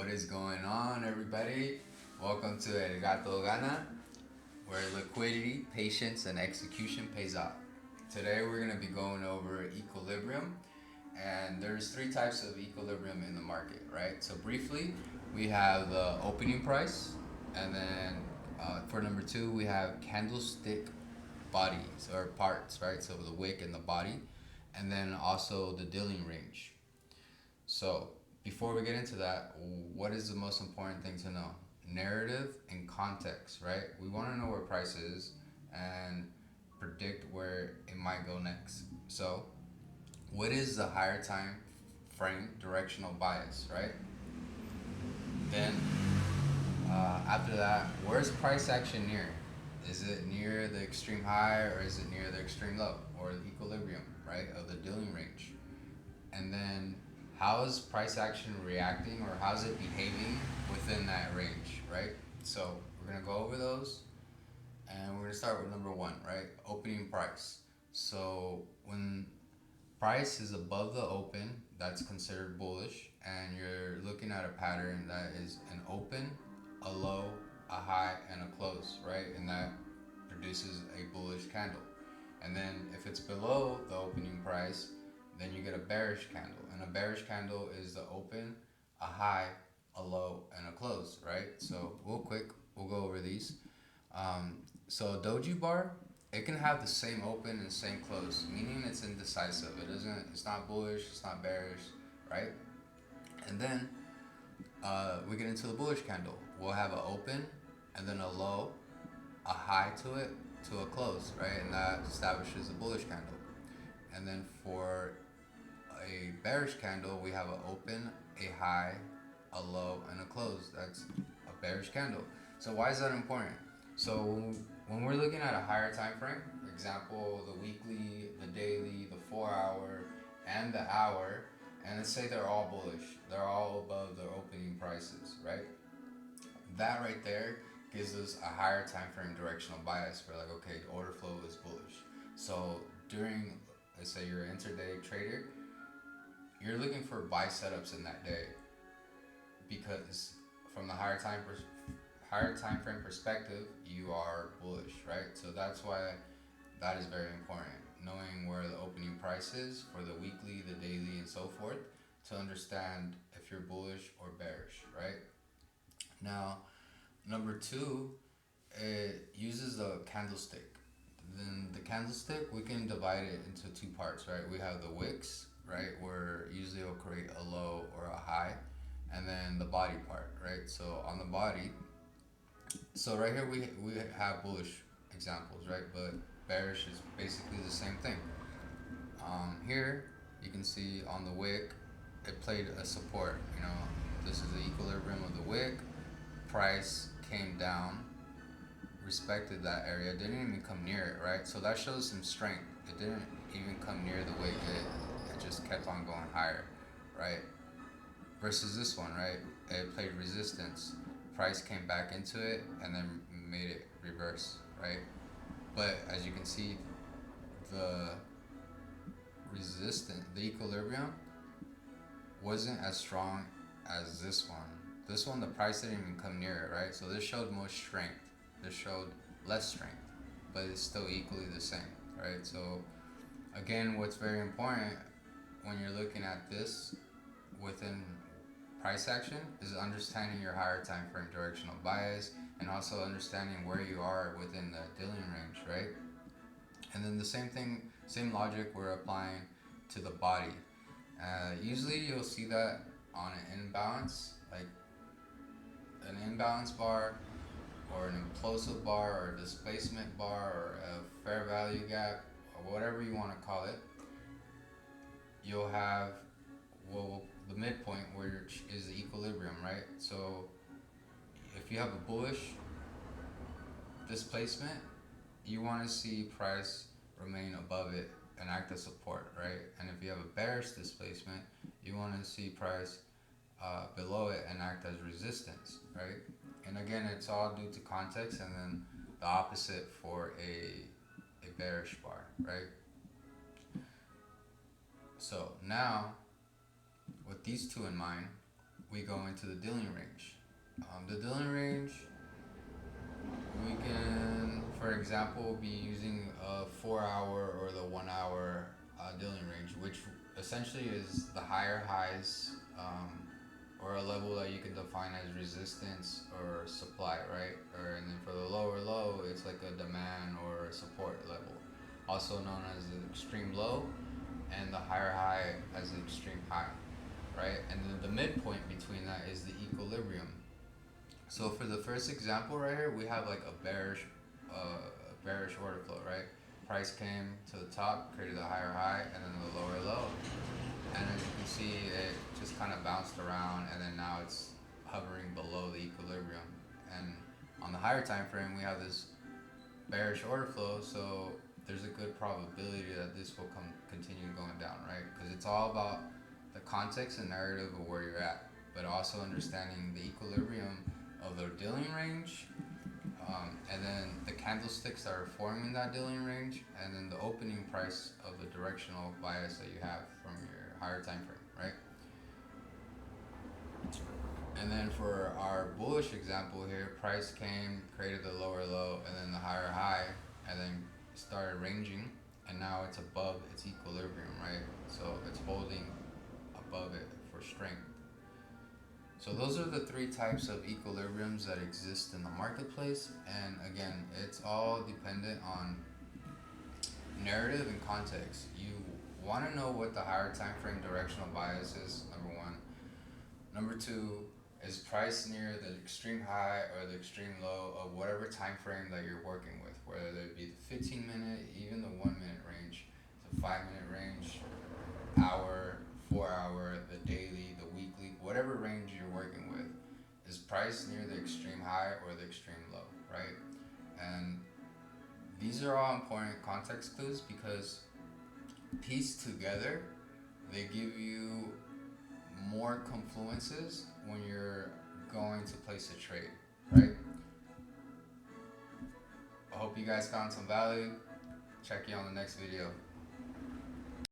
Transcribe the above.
What is going on, everybody? Welcome to El Gato Gana, where liquidity, patience, and execution pays off. Today, we're going to be going over equilibrium, and there's three types of equilibrium in the market, right? So briefly, we have the opening price, and then for number two, we have candlestick bodies or parts, right? So the wick and the body, and then also the dealing range. So, before we get into that, what is the most important thing to know? Narrative and context, right? We want to know where price is and predict where it might go next. So, what is the higher time frame directional bias, right? Then, after that, where's price action near? Is it near the extreme high or is it near the extreme low or the equilibrium, right, of the dealing range? And then how is price action reacting or how's it behaving within that range, right? So we're gonna go over those and we're gonna start with number one, right? Opening price. So when price is above the open, that's considered bullish, and you're looking at a pattern that is an open, a low, a high, and a close, right? And that produces a bullish candle. And then if it's below the opening price, then you get a bearish candle. And a bearish candle is the open, a high, a low, and a close, right? So we'll go over these. So a doji bar, it can have the same open and same close, meaning it's indecisive. It's not bullish, it's not bearish, right? And then we get into the bullish candle. We'll have an open and then a low, a high to it, to a close, right? And that establishes a bullish candle. And then for a bearish candle, we have an open, a high, a low, and a close. That's a bearish candle. So why is that important? So when we're looking at a higher time frame, example, the weekly, the daily, the 4 hour, and the hour, and let's say they're all bullish, they're all above their opening prices, right? That right there gives us a higher time frame directional bias. We're like, okay, order flow is bullish. So during, let's say you're an intraday trader, you're looking for buy setups in that day because from the higher time frame perspective, you are bullish, right? So that's why that is very important. Knowing where the opening price is for the weekly, the daily, and so forth to understand if you're bullish or bearish, right? Now, number two, it uses the candlestick. Then the candlestick, we can divide it into two parts, right? We have the wicks, right, where usually it'll create a low or a high, and then the body part, right? So on the body, so right here we have bullish examples, right? But bearish is basically the same thing. Here you can see on the wick, it played a support. This is the equilibrium of the wick. Price came down, respected that area, didn't even come near it, right? So that shows some strength. It didn't even come near the wick. It just kept on going higher, right? Versus this one, right? It played resistance. Price came back into it and then made it reverse, right? But as you can see, the the equilibrium wasn't as strong as this one. This one, the price didn't even come near it, right? So this showed more strength. This showed less strength, but it's still equally the same, right? So again, what's very important when you're looking at this within price action is understanding your higher time frame directional bias and also understanding where you are within the dealing range, right? And then the same thing, same logic we're applying to the body. Usually you'll see that on an imbalance, like an imbalance bar or an implosive bar or a displacement bar or a fair value gap or whatever you want to call it. You'll have, well, the midpoint where is the equilibrium, right? So if you have a bullish displacement, you want to see price remain above it and act as support, right? And if you have a bearish displacement, you want to see price below it and act as resistance, right? And again, it's all due to context, and then the opposite for a bearish bar, right? So now, with these two in mind, we go into the dealing range. The dealing range, we can, for example, be using a 4 hour or the 1 hour dealing range, which essentially is the higher highs, or a level that you can define as resistance or supply, right? And then for the lower low, it's like a demand or a support level, also known as the extreme low, and the higher high as the extreme high, right? And then the midpoint between that is the equilibrium. So for the first example right here, we have like a bearish order flow, right? Price came to the top, created a higher high, and then the lower low. And as you can see, it just kind of bounced around, and then now it's hovering below the equilibrium. And on the higher time frame, we have this bearish order flow, so there's a good probability that this will continue going down, right? Because it's all about the context and narrative of where you're at, but also understanding the equilibrium of the dealing range, and then the candlesticks that are forming that dealing range, and then the opening price of the directional bias that you have from your higher time frame, right? And then for our bullish example here, price came, created the lower low, and then the higher high, and then started ranging, and now it's above its equilibrium, right? So it's holding above it for strength. So those are the three types of equilibriums that exist in the marketplace, and again, it's all dependent on narrative and context. You want to know what the higher time frame directional bias is, number one. Number two, is price near the extreme high or the extreme low of whatever time frame that you're working with, whether it be the 15-minute, even the 1-minute range, the 5-minute range, hour, 4 hour, the daily, the weekly, whatever range you're working with. Is price near the extreme high or the extreme low, right? And these are all important context clues because pieced together, they give you more confluences when you're going to place a trade, right? I hope you guys found some value. Check you on the next video.